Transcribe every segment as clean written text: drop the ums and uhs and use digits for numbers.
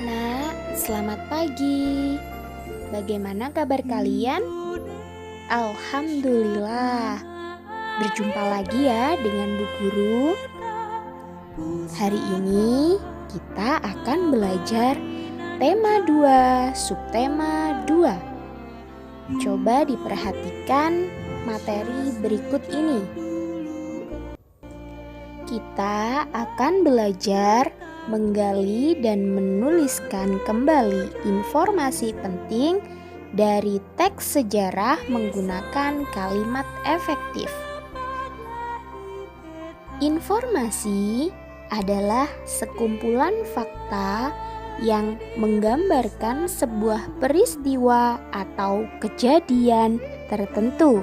anak-anak, selamat pagi. Bagaimana kabar kalian? Alhamdulillah. Berjumpa lagi ya dengan Bu Guru. Hari ini kita akan belajar tema 2, subtema 2. Coba diperhatikan materi berikut ini. Kita akan belajar menggali dan menuliskan kembali informasi penting dari teks sejarah menggunakan kalimat efektif. Informasi adalah sekumpulan fakta yang menggambarkan sebuah peristiwa atau kejadian tertentu.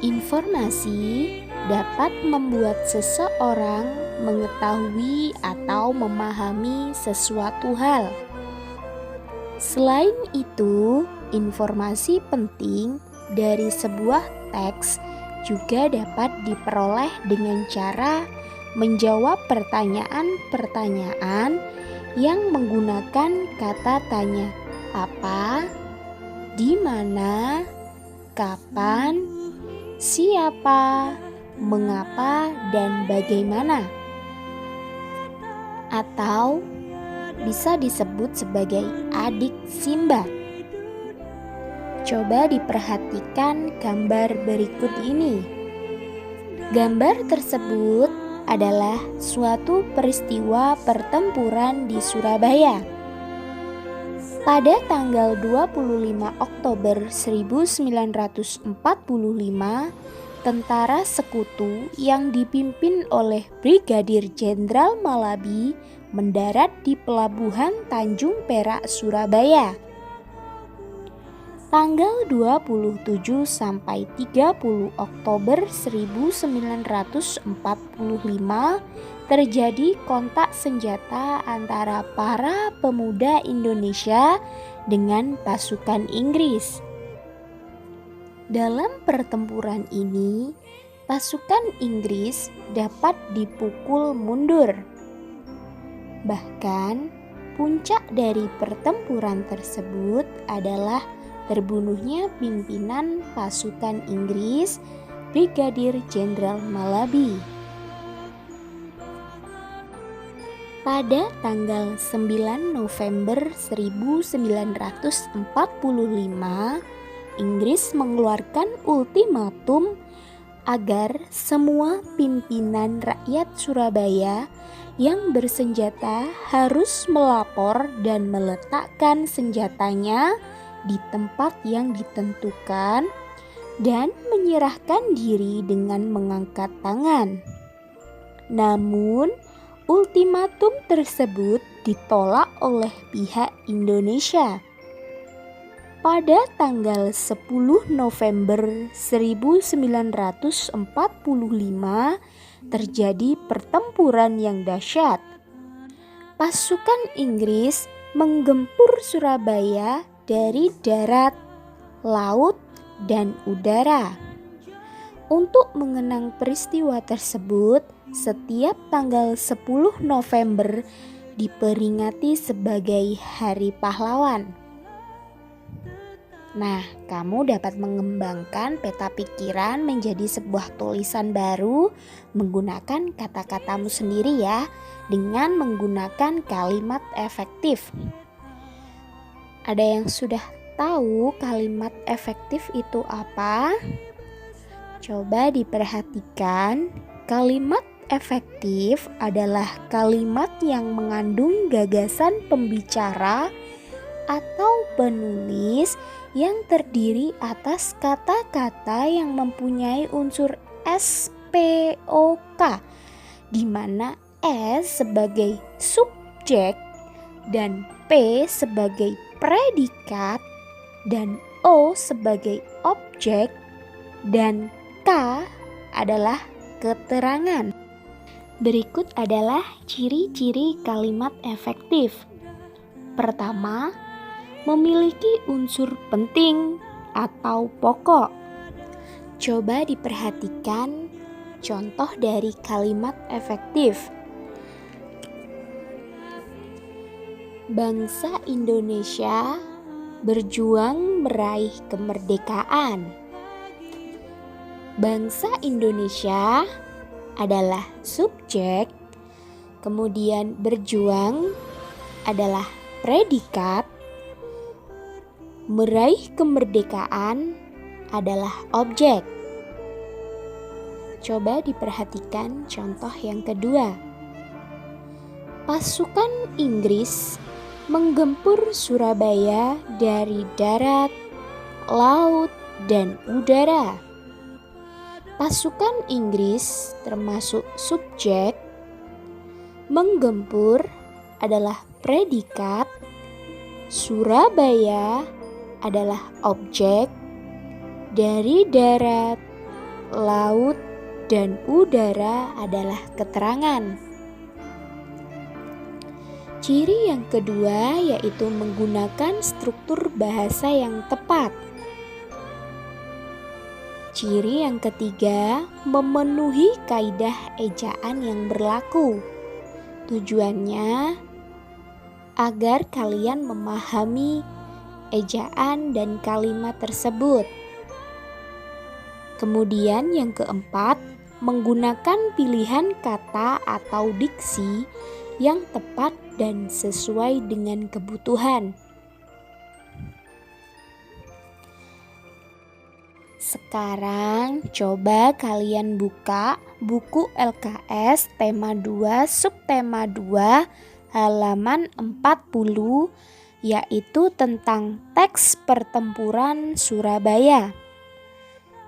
Informasi dapat membuat seseorang mengetahui atau memahami sesuatu hal. Selain itu, informasi penting dari sebuah teks juga dapat diperoleh dengan cara menjawab pertanyaan-pertanyaan yang menggunakan kata tanya apa, di mana, kapan, siapa, mengapa, dan bagaimana, atau bisa disebut sebagai adik Simba. Coba diperhatikan gambar berikut ini. Gambar tersebut adalah suatu peristiwa pertempuran di Surabaya. Pada tanggal 25 Oktober 1945, tentara sekutu yang dipimpin oleh Brigadir Jenderal Malabi mendarat di Pelabuhan Tanjung Perak, Surabaya. Tanggal 27 sampai 30 Oktober 1945 terjadi kontak senjata antara para pemuda Indonesia dengan pasukan Inggris. Dalam pertempuran ini, pasukan Inggris dapat dipukul mundur. Bahkan, puncak dari pertempuran tersebut adalah terbunuhnya pimpinan pasukan Inggris, Brigadir Jenderal Malabi. Pada tanggal 9 November 1945, Inggris mengeluarkan ultimatum agar semua pimpinan rakyat Surabaya yang bersenjata harus melapor dan meletakkan senjatanya di tempat yang ditentukan dan menyerahkan diri dengan mengangkat tangan. Namun, ultimatum tersebut ditolak oleh pihak Indonesia. Pada tanggal 10 November 1945 terjadi pertempuran yang dahsyat. Pasukan Inggris menggempur Surabaya dari darat, laut, dan udara. Untuk mengenang peristiwa tersebut, setiap tanggal 10 November diperingati sebagai Hari Pahlawan. Nah, kamu dapat mengembangkan peta pikiran menjadi sebuah tulisan baru menggunakan kata-katamu sendiri ya, dengan menggunakan kalimat efektif. Ada yang sudah tahu kalimat efektif itu apa? Coba diperhatikan, kalimat efektif adalah kalimat yang mengandung gagasan pembicara atau penulis yang terdiri atas kata-kata yang mempunyai unsur SPOK, di mana S sebagai subjek dan P sebagai predikat dan O sebagai objek dan K adalah keterangan. Berikut adalah ciri-ciri kalimat efektif. Pertama, memiliki unsur penting atau pokok. Coba diperhatikan contoh dari kalimat efektif. Bangsa Indonesia berjuang meraih kemerdekaan. Bangsa Indonesia adalah subjek, kemudian berjuang adalah predikat, meraih kemerdekaan adalah objek. Coba diperhatikan contoh yang kedua. Pasukan Inggris menggempur Surabaya dari darat, laut, dan udara. Pasukan Inggris termasuk subjek, menggempur adalah predikat, Surabaya adalah objek, dari darat, laut, dan udara adalah keterangan. Ciri yang kedua yaitu menggunakan struktur bahasa yang tepat. Ciri yang ketiga, memenuhi kaidah ejaan yang berlaku. Tujuannya agar kalian memahami ejaan dan kalimat tersebut. Kemudian yang keempat, menggunakan pilihan kata atau diksi yang tepat dan sesuai dengan kebutuhan. Sekarang coba kalian buka buku LKS tema 2 subtema 2 halaman 40 yaitu tentang teks pertempuran Surabaya.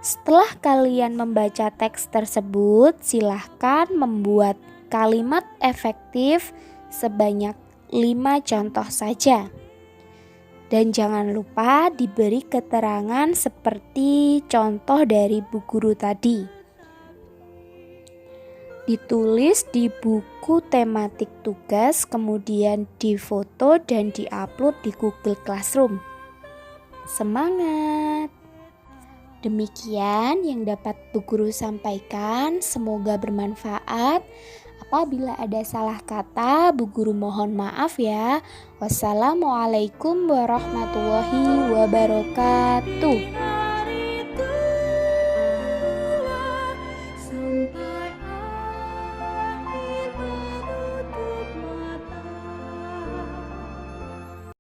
Setelah kalian membaca teks tersebut, silahkan membuat kalimat efektif sebanyak 5 contoh saja. Dan jangan lupa diberi keterangan seperti contoh dari Bu Guru tadi. Ditulis di buku tematik tugas, kemudian difoto dan diupload di Google Classroom. Semangat! Demikian yang dapat Bu Guru sampaikan, semoga bermanfaat. Apabila ada salah kata, Bu Guru mohon maaf ya. Wassalamualaikum warahmatullahi wabarakatuh.